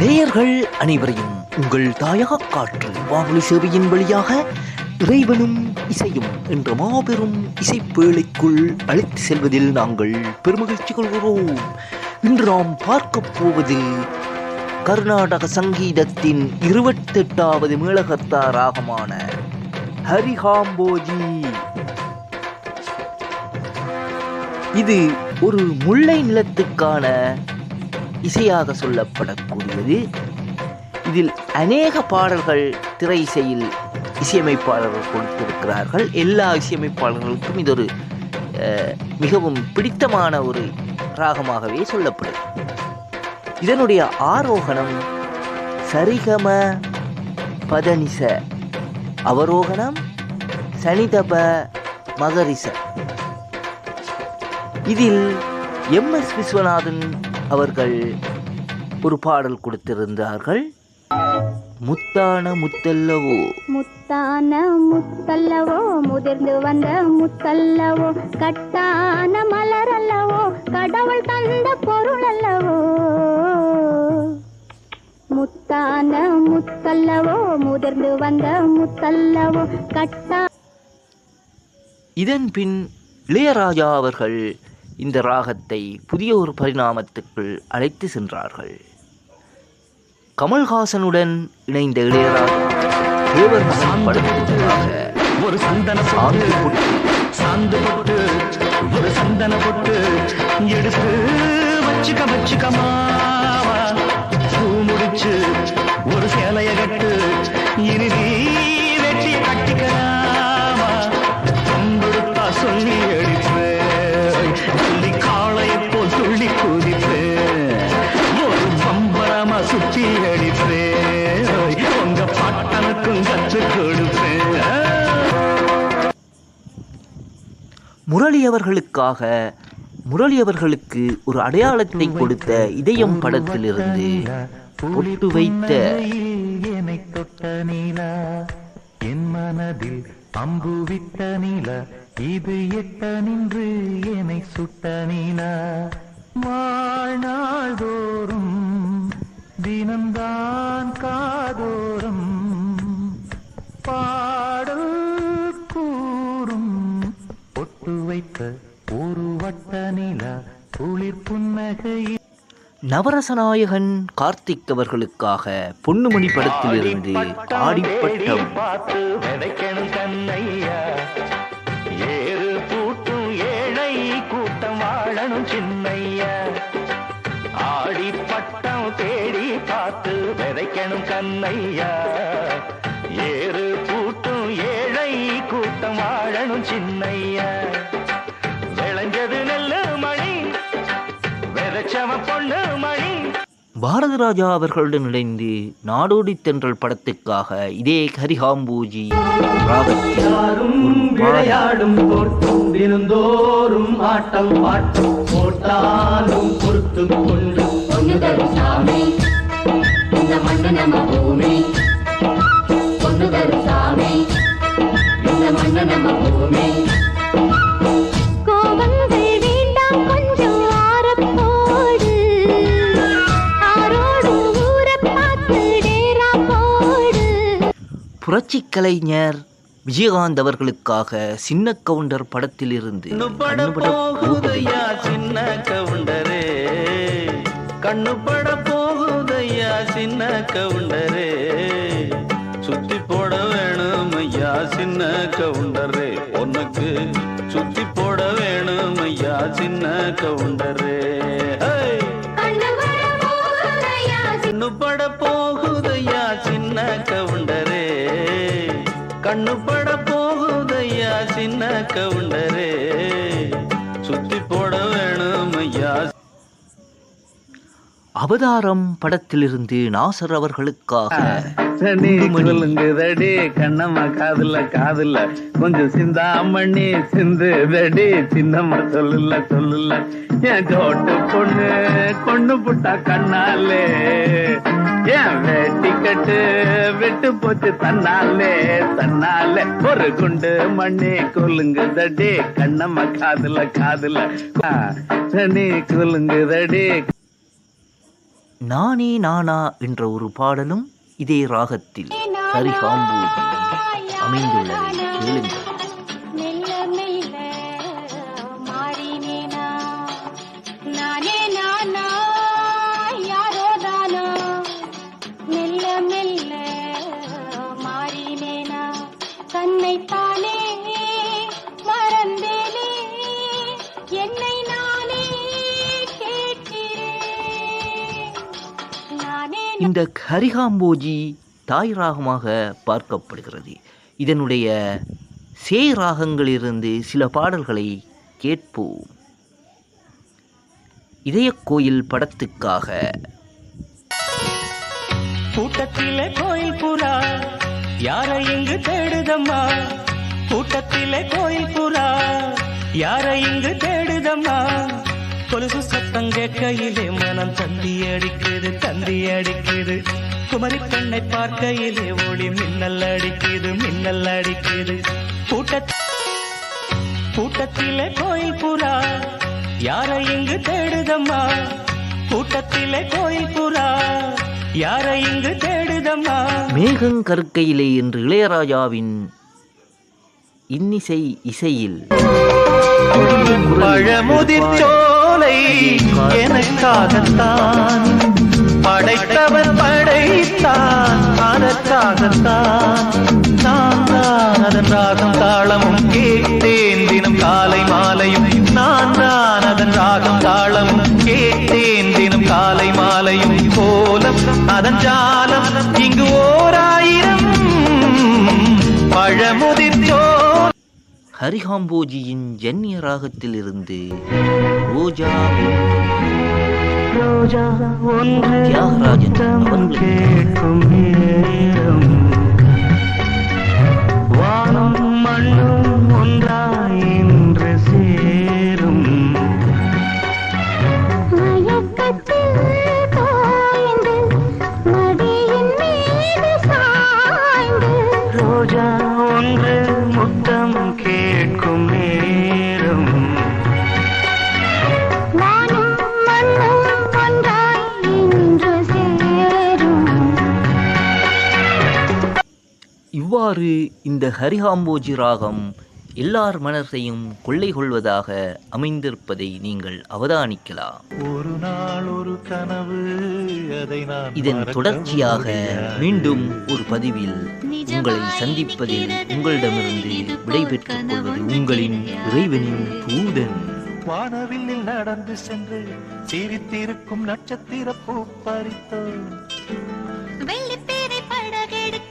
நேயர்கள் அனைவரையும் உங்கள் தாயக காற்று வானொலி சேவையின் வழியாக இறைவனும் இசையும் என்ற மாபெரும் இசைப்பேழைக்குள் அழைத்து செல்வதில் நாங்கள் பெருமகிழ்ச்சி கொள்கிறோம். இன்று நாம் பார்க்க போவது கர்நாடக சங்கீதத்தின் 28வது மேளகர்த்தா ராகமான ஹரிகாம்போஜி. இது ஒரு முல்லை நிலத்துக்கான இசையாக சொல்லப்படக்கூடியது. இதில் அநேக பாடல்கள் திரை இசையில் இசையமைப்பாளர்கள் கொடுத்திருக்கிறார்கள். எல்லா இசையமைப்பாளர்களுக்கும் இது ஒரு மிகவும் பிடித்தமான ஒரு ராகமாகவே சொல்லப்படுது. இதனுடைய ஆரோகணம் சரிகம பதனிச, அவரோகணம் சனிதப மகரிச. இதில் MS விஸ்வநாதன் அவர்கள் ஒரு பாடல் கொடுத்திருந்தார்கள். முத்தான முத்தல்லவோ, முத்தான முத்தல்லவோ, முதிர்ந்து வந்த முத்தல்லவோ, கட்டான மலர் அல்லவோ, கடவுள் தந்த பொருள் அல்லவோ. முத்தான முத்தல்லவோ, முதிர்ந்து வந்த முத்தல்லவோ, கட்டா. இதன் பின் இளையராஜா அவர்கள் இந்த ராகத்தை புதிய ஒரு பரிணாமத்துக்குள் அழைத்து சென்றார்கள். கமல்ஹாசனுடன் இணைந்த இளையராஜா தேவர் மகன் படத்திற்காக ஒரு சந்தன போட்டு ஒரு சந்தன போட்டு எடுத்து வச்சுக்கமா பூ முடிச்சு ஒரு சேலைய கட்டு இறுதி வெட்டிய கட்டிக்கலாமா கொம்புடுத்தா சொல்லி அடிப்பேன், சொல்லி காளையை போல் துள்ளி குதிப்பேன், ஒரு பம்பரமா சுத்தி அடிப்பேன், உங்க பாட்டனுக்கும் கற்று கொடுப்பேன். முரளி அவர்களுக்கு ஒரு அடையாளத்தை கொடுத்த இதயம் படத்திலிருந்து பொட்டு வைத்த என்னை தொட்ட நீலா, என் மனதில் அம்புவிட்ட நீலா, இது எட்ட நின்று என்னை சுட்ட நீலா, வாழ்நாள் தோறும் தினம்தான் காதோறும் பாடல் கூறும், பொட்டு வைத்த ஒரு வட்ட நிலா குளிர் புன்னகை. நவரசநாயகன் கார்த்திக் அவர்களுக்காக பொன்னுமணி படத்திலிருந்து ஆடிப்பட்டம். பார்த்து விதைக்கணும் கண்ணையா, ஏறு பூட்டும் ஏழை கூட்டம் வாழணும் சின்னையா, ஆடிப்பட்டம் தேடி பார்த்து விதைக்கணும் கண்ணையா, ஏறு பூட்டும் ஏழை கூட்டம் வாழணும் சின்னையா, விளைஞ்சது நெல்லு மணி விதைச்சவ பொண்ணு மணி. பாரதி ராஜா அவர்களுடன் இணைந்து நாடோடி தென்றல் படத்துக்காக இதே ஹரிகாம்போஜி விளையாடும் போட்டும் தினந்தோறும் ஆட்டம் பாட்டும் போட்டாலும் பொறுத்து கொண்டு பொண்ணு தரும் சாமி இந்த மண்ணு நம்ம பூமி, பொண்ணு தரும் சாமி இந்த மண்ணு நம்ம பூமி. புரட்சி கலைஞர் விஜயகாந்த் அவர்களுக்காக சின்ன கவுண்டர் படத்திலிருந்து போகுதையா சின்ன கவுண்டரே, கண்ணுபட போகுதையா சின்ன கவுண்டரே, சுத்தி போட வேணும் ஐயா சின்ன கவுண்டரே, உனக்கு சுத்தி போட வேணும் ஐயா சின்ன கவுண்டரே, கண்ணுபட போகுதையா சின்ன கவுண்டரே, கண்ணுபட போகுதையா சின்ன கவுண்டரே, சுத்தி போட வேணும் ஐயா. அவதாரம் படத்திலிருந்து நாசர் அவர்களுக்காக சொல்லுங்குதடி கண்ணம்மா காதுல காதுல கொஞ்சம் சிந்தாமணி சிந்துதடி சின்னம்மா சொல்லுல என் தோட்டு பொண்ணு கொண்டு புட்டா கண்ணாலே, என் வேட்டி கட்டு விட்டு போச்சு தன்னாலே ஒரு குண்டு மண்ணி கொல்லுங்குதடி கண்ணம்மா காதுல காதுல கொல்லுங்குதடி. நானே நானா என்ற ஒரு பாடலும் இதே ராகத்தில் ஹரிகாம்பூஜி அமைந்துள்ளதை கேளுங்கள். மெல்ல மெல்ல மாறினேனா நானே நானா யாரோ தானா மெல்ல மெல்ல மாறினேனா தன்னைத்தானே மறந்தேனே என்னை நானே கேட்கிறேன் நானே இந்த ஹரிகாம்போஜி தாய் ராகமாக பார்க்கப்படுகிறது. இதனுடைய சே ராகங்களிலிருந்து சில பாடல்களை கேட்போம். இதய கோயில் படத்துக்காக கூட்டத்திலே கோயில் புறா யாரை இங்கு தேடுதம்மா, கூட்டத்திலே கோயில் புறா யாரை இங்கு தேடுதம்மா, கொலுசு சத்தம் கேட்கையிலே மனம் தந்தி அடிக்குது, குமரி பெண்ணை பார்க்கையிலே ஒளி மின்னல் அடிக்குது, கூட்டத்திலே கோயில் புறா யாரை இங்கு தேடுதம்மா, கூட்டத்திலே கோயில் புறா யாரை இங்கு தேடுதம்மா. மேகங்கருக்கையிலே என்று இளையராஜாவின் இன்னிசை இசையில் பழமுதிர்ச்சோலை எனக்காகத்தான் படைத்தவன் படைத்தான், அதற்காகத்தான் நான் தான் அதன் ராகம் தாளமும் கேட்டேன் தினம் காலை மாலையும், நான் தான் அதன் ராகம் தாளமும் கேட்டேன் தினம் காலை மாலையும், கோலம் அதன் ஜாலம் இங்கு 1000 பழமுதிர்ச்சோலை. ஹரிகாம்போஜியின் ஜன்னிய ராகத்திலிருந்து ரோஜா தியாகராஜன் அவர்களுக்கு கேட்கும் நேரம் வானம் மண்ணும் ஒன்றாய் இன்று சேரும், மயக்கத்தில் தோய்ந்து மடியின் மீது சாய்ந்து ரோஜா ஒன்று முத்தம் கேட்கும் நேரம், வானும் மண்ணும் ஒன்றாய் இன்று சேரும். இவ்வாறு இந்த ஹரிகாம்போஜி ராகம் எல்லார் மனத்தையும் கொள்ளை கொள்வதாக அமைந்திருப்பதை நீங்கள் அவதானிக்கலாம். ஒரு நாள் ஒரு கனவு அதை நான் இதன் மறக்க தொடர்ச்சியாக முடியாது. மீண்டும் ஒரு பதிவில் உங்களை சந்திப்பதில் உங்களிடமிருந்து விடைபெற்றுக் கொள்வது உங்களின் இறைவனின் தூதன். வானவில்லில் நடந்து சென்று சிரித்திருக்கும் நட்சத்திர பூ பறித்தோம்,